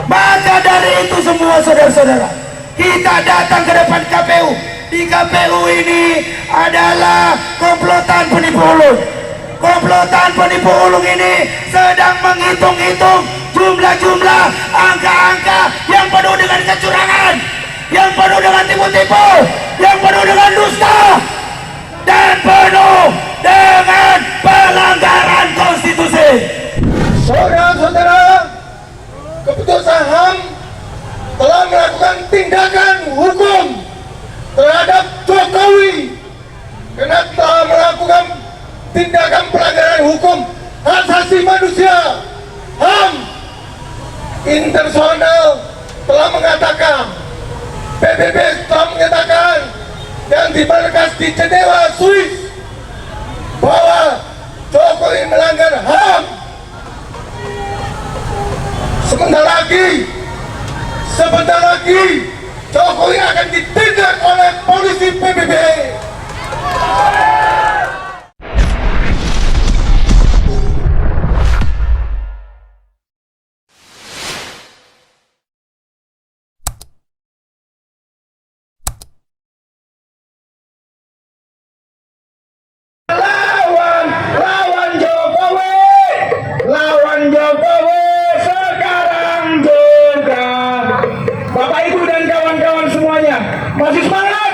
Maka dari itu semua saudara-saudara, kita datang ke depan KPU. Di KPU ini adalah komplotan penipu ulung. Komplotan penipu ulung ini sedang menghitung-hitung jumlah-jumlah angka-angka yang penuh dengan kecurangan, yang penuh dengan tipu-tipu, yang penuh dengan dusta, dan penuh dengan pelanggaran konstitusi. Saudara-saudara, keputusan HAM telah melakukan tindakan hukum terhadap Jokowi karena telah melakukan tindakan pelanggaran hukum hak asasi manusia. HAM internasional telah mengatakan, PBB telah menyatakan yang di markas di Jenewa, Swiss, bahwa Jokowi melanggar HAM. Sebentar lagi Jokowi akan ditindak oleh polisi PBB. Lawan Jokowi, lawan Jokowi sekarang juga. Bapak Ibu dan kawan-kawan semuanya, masih semangat?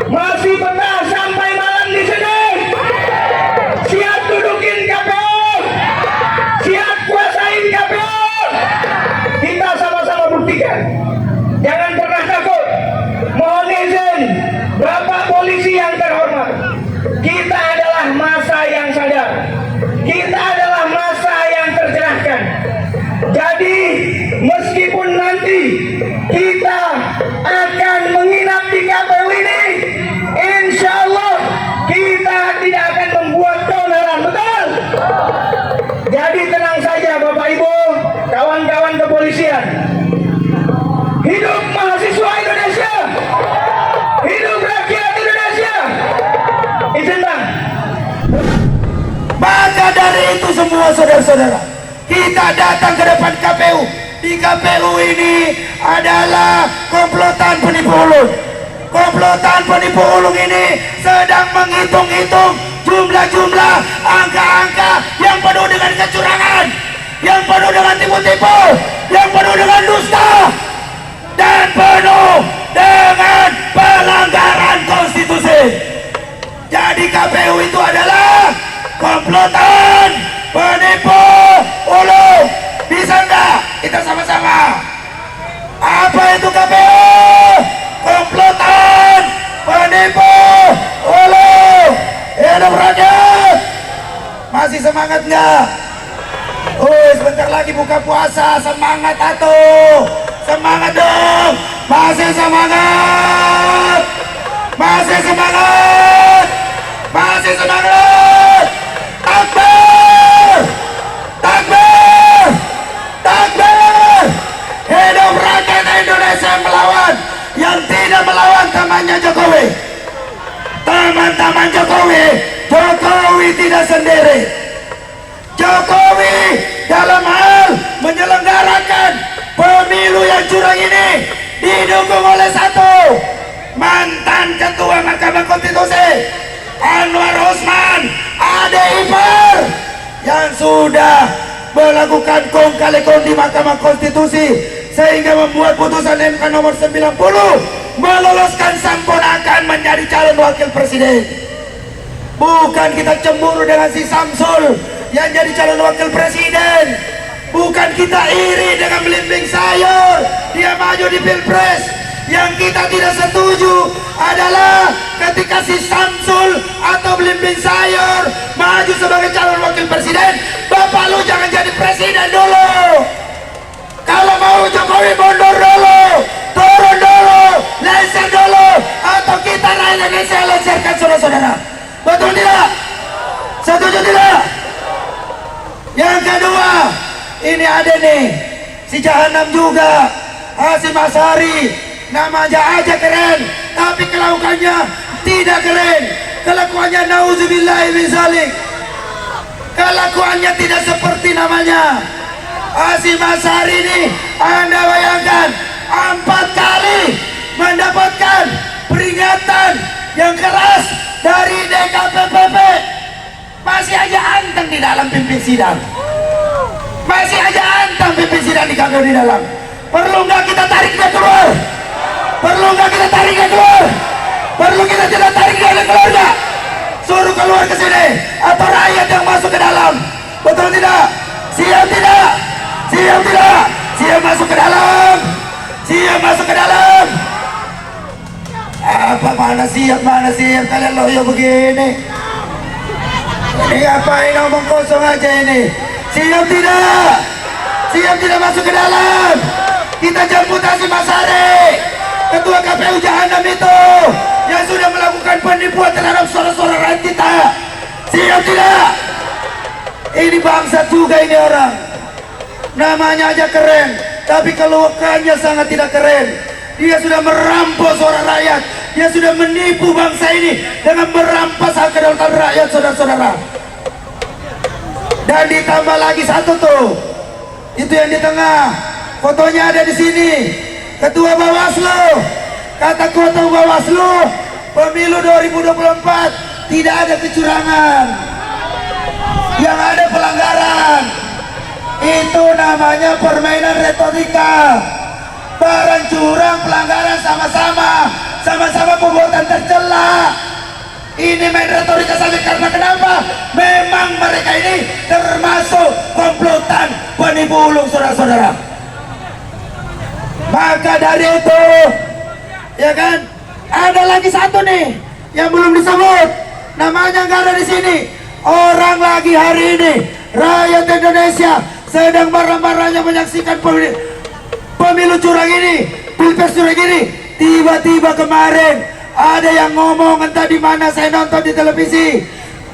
Masih betah sampai malam di sini? Siap dudukin KPU? Siap kuasain KPU? Kita sama-sama buktikan. Jangan pernah takut. Mohon izin, Bapak Polisi yang terhormat, kita adalah massa yang sadar. Kita adalah massa yang tercerahkan. Jadi meskipun nanti kita akan menginap di KPU ini, insya Allah kita tidak akan membuat keonaran, betul? Jadi tenang saja Bapak Ibu, kawan-kawan kepolisian. Hidup mahasiswa Indonesia, hidup rakyat Indonesia. Izin Bang. Maka dari itu semua saudara-saudara, kita datang ke depan KPU. Di KPU ini adalah komplotan penipu ulung. Komplotan penipu ulung ini sedang menghitung-hitung jumlah-jumlah angka-angka yang penuh dengan kecurangan, yang penuh dengan tipu-tipu, yang penuh dengan dusta, dan penuh dengan pelanggaran konstitusi. Jadi KPU itu adalah komplotan penipu ulung. Bisa enggak kita sama-sama? Apa itu KPU? Komplotan penipu ulung. Hidup rakyat. Masih semangat enggak? Sebentar lagi buka puasa. Semangat atuh. Semangat dong. Masih semangat. Masih semangat. Masih semangat. Takbir! Takbir! Takbir! Hidup rakyat Indonesia melawan. Yang tidak melawan temannya Jokowi. Teman-teman Jokowi. Jokowi tidak sendiri. Jokowi dalam hal menyelenggarakan pemilu yang curang ini didukung oleh satu mantan ketua Mahkamah Konstitusi, Anwar Usman, ade ipar, yang sudah melakukan kong kali kong di Mahkamah Konstitusi sehingga membuat putusan MK nomor 90 meloloskan Samponakan menjadi calon wakil presiden. Bukan kita cemburu dengan si Samsul yang jadi calon wakil presiden, bukan kita iri dengan Belimbing Sayur dia maju di Pilpres. Yang kita tidak setuju adalah ketika si Samsul atau Belimbing Sayur maju sebagai calon wakil presiden. Bapak lu jangan jadi presiden dulu. Kalau mau Jokowi mundur dulu, turun dulu, leser dulu, atau kita rakyat Indonesia leserkan saudara-saudara. Betul tidak? Setuju tidak? Yang kedua, ini ada nih si Jahanam juga, Hasyim Asyari. Namanya aja keren, tapi kelakuannya tidak keren. Kelakuannya nauzubillahi min dzalik. Kelakuannya tidak seperti namanya. Hasyim Asyari ini, Anda bayangkan 4 kali mendapatkan peringatan yang keras dari DKPPP, masih aja anteng di dalam pimpin sidang, masih aja anteng pimpin sidang di KPU di dalam. Perlu nggak kita tarik dia keluar? Perlu nggak kita tarik dia keluar? Perlu kita tidak tarik dia keluar nggak? Suruh keluar ke sini, atau rakyat yang masuk ke dalam. Betul tidak? Siap tidak? Siap tidak? Siap masuk ke dalam? Siap masuk ke dalam? Apa mana siap kalian loyo begini? Ini ngapain ngomong kosong aja ini? Siap tidak? Siap tidak masuk ke dalam? Kita jemput Hasyim Asyari, ketua KPU Jahanam itu, yang sudah melakukan penipuan terhadap suara-suara rakyat kita. Siap tidak? Ini bangsa juga ini orang. Namanya aja keren, tapi keluakannya sangat tidak keren. Dia sudah merampas suara rakyat. Dia sudah menipu bangsa ini dengan merampas hak kedaulatan rakyat, saudara-saudara. Dan ditambah lagi satu tuh, itu yang di tengah, fotonya ada di sini. Ketua Bawaslu, kata Ketua Bawaslu, pemilu 2024 tidak ada kecurangan, yang ada pelanggaran. Itu namanya permainan retorika. Barang curang, pelanggaran sama-sama perbuatan tercela. Ini main retorika saja, karena kenapa? Memang mereka ini termasuk komplotan penipu ulung, saudara-saudara. Maka dari itu, ya kan, ada lagi satu nih yang belum disebut, namanya nggak ada di sini. Orang lagi hari ini, rakyat Indonesia sedang marah-marahnya menyaksikan pemilu curang ini, pilpres curang ini. Tiba-tiba kemarin ada yang ngomong, entah di mana saya nonton di televisi,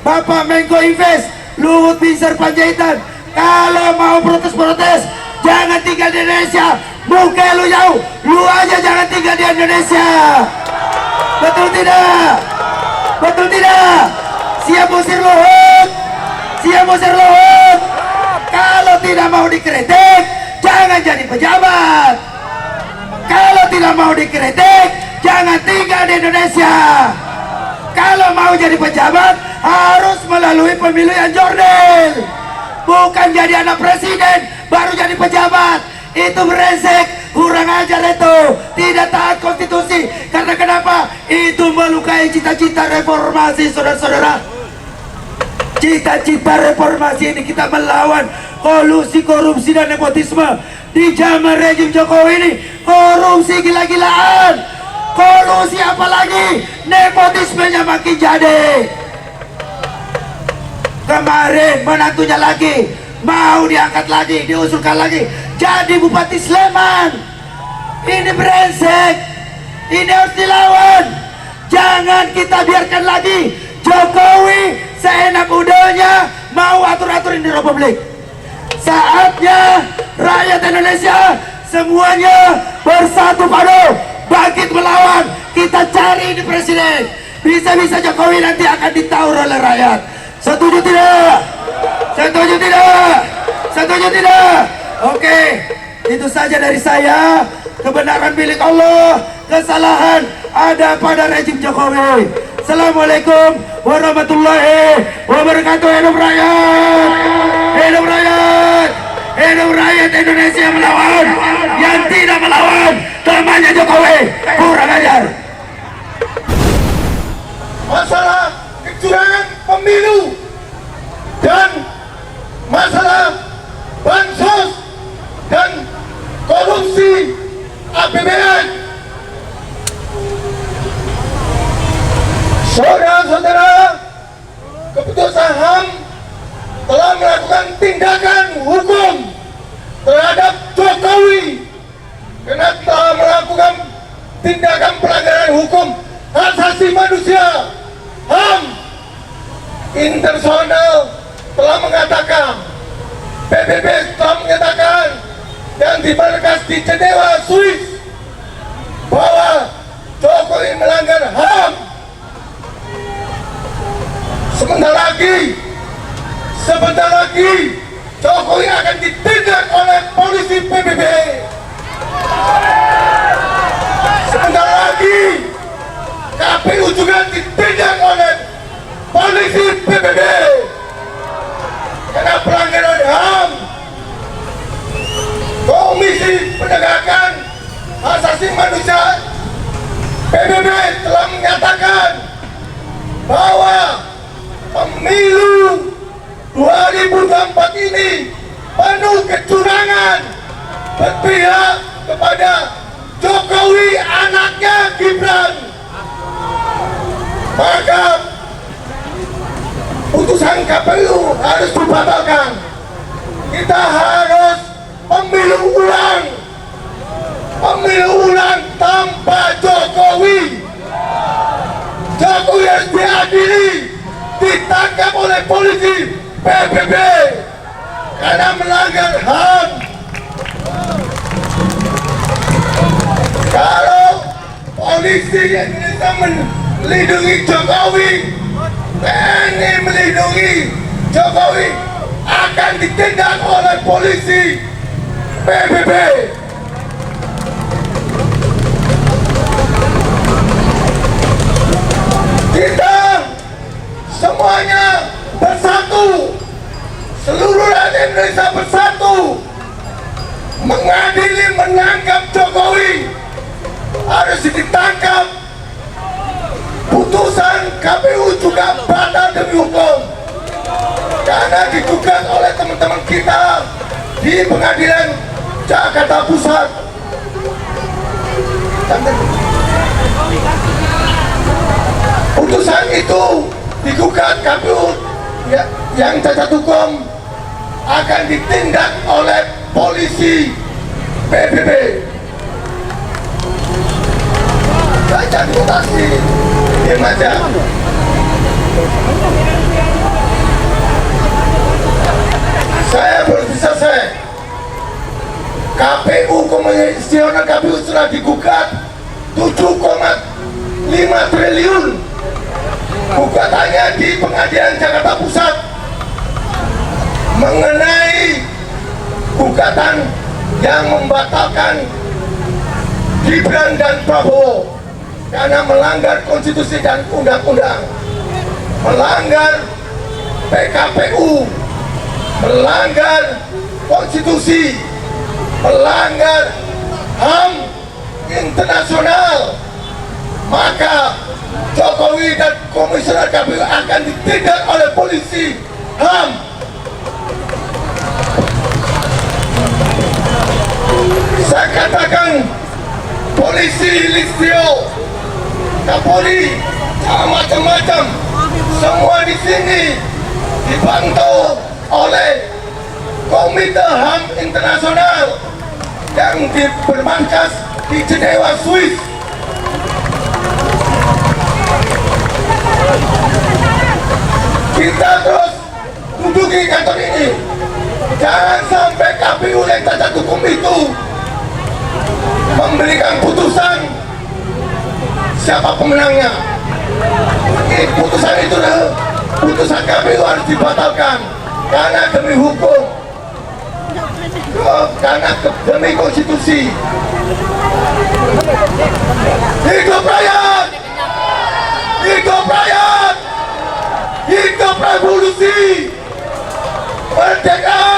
Bapak Menko Invest Luhut Binsar Panjaitan, kalau mau protes-protes jangan tinggal di Indonesia, muka lu jauh, lu aja jangan tinggal di Indonesia. Betul tidak? Betul tidak? Siap usir Luhut? Siap usir Luhut? Kalau tidak mau dikritik, jangan jadi pejabat. Kalau tidak mau dikritik, jangan tinggal di Indonesia. Kalau mau jadi pejabat, harus melalui pemilu yang jurdil. Bukan jadi anak presiden, baru jadi pejabat. Itu brengsek, kurang ajar itu. Tidak taat konstitusi. Karena kenapa? Itu melukai cita-cita reformasi, saudara-saudara. Cita-cita reformasi ini, kita melawan kolusi, korupsi, dan nepotisme. Di zaman rejim Jokowi ini, korupsi gila-gilaan, kolusi apalagi, nepotismenya makin jadi. Kemarin menantunya lagi mau diangkat lagi, diusulkan lagi jadi Bupati Sleman. Ini brengsek, ini harus dilawan. Jangan kita biarkan lagi Jokowi seenak udahnya mau atur-atur ini republik. Saatnya rakyat Indonesia semuanya bersatu padu, bangkit melawan. Kita cari ini presiden. Bisa-bisa Jokowi nanti akan ditawar oleh rakyat. Setuju tidak? Setuju tidak? Setuju tidak? Oke, itu saja dari saya. Kebenaran milik Allah, kesalahan ada pada rejim Jokowi. Assalamualaikum warahmatullahi wabarakatuh. Hidup rakyat, hidup rakyat, hidup rakyat Indonesia melawan. Yang tidak melawan namanya Jokowi, kurang ajar. Masalah kecurangan pemilu dan masalah bansos dan korupsi APBN, saudara-saudara, keputusan HAM telah melakukan tindakan hukum terhadap Jokowi karena telah melakukan tindakan pelanggaran hukum hak asasi manusia. HAM internasional telah mengatakan, PBB telah menyatakan yang di markas di Jenewa, Swiss, bahwa Jokowi melanggar HAM. Sebentar lagi Jokowi akan ditindak ditindak oleh polisi PBB. Sebentar lagi KPU juga ditindak oleh polisi PBB karena pelanggaran HAM. Komisi Penegakan Hak Asasi Manusia PBB telah menyatakan bahwa pemilu 2024 ini penuh kecurangan, berpihak kepada Jokowi anaknya Gibran. Maka putusan KPU harus dibatalkan. Kita harus pemilu ulang tanpa Jokowi. Jokowi harus diadili, ditangkap oleh polisi PBB karena melanggar HAM. Kalau polisi Indonesia melindungi Jokowi, TNI melindungi Jokowi, akan ditindak oleh polisi PBB. Kita semuanya bersatu, seluruh rakyat Indonesia bersatu mengadili, menangkap Jokowi. Harus ditangkap. Putusan KPU juga batal demi hukum karena digugat oleh teman-teman kita di Pengadilan Jakarta Pusat. Putusan itu digugat KPU yang cacat hukum akan ditindak oleh polisi PBB. Cacat mutasi, diam aja. Saya belum bisa KPU Komisioner KPU sudah digugat 7,5 triliun. Gugatannya di Pengadilan Jakarta Pusat mengenai gugatan yang membatalkan Gibran dan Prabowo karena melanggar konstitusi dan undang-undang, melanggar PKPU, melanggar konstitusi, melanggar HAM internasional. Maka Jokowi dan Komisioner KPU akan ditindak oleh polisi HAM. Saya katakan polisi, Listio, Kapolri, macam-macam, semua di sini dibantu oleh Komite HAM Internasional yang bermarkas di Jenewa, Swiss. Kita terus duduki kantor ini. Jangan sampai KPU yang cacat hukum itu memberikan putusan siapa pemenangnya. Putusan itu, putusan KPU harus dibatalkan karena demi hukum, karena demi konstitusi. Hidup rakyat! Hidup rakyat! Hidup revolusi! Merdeka!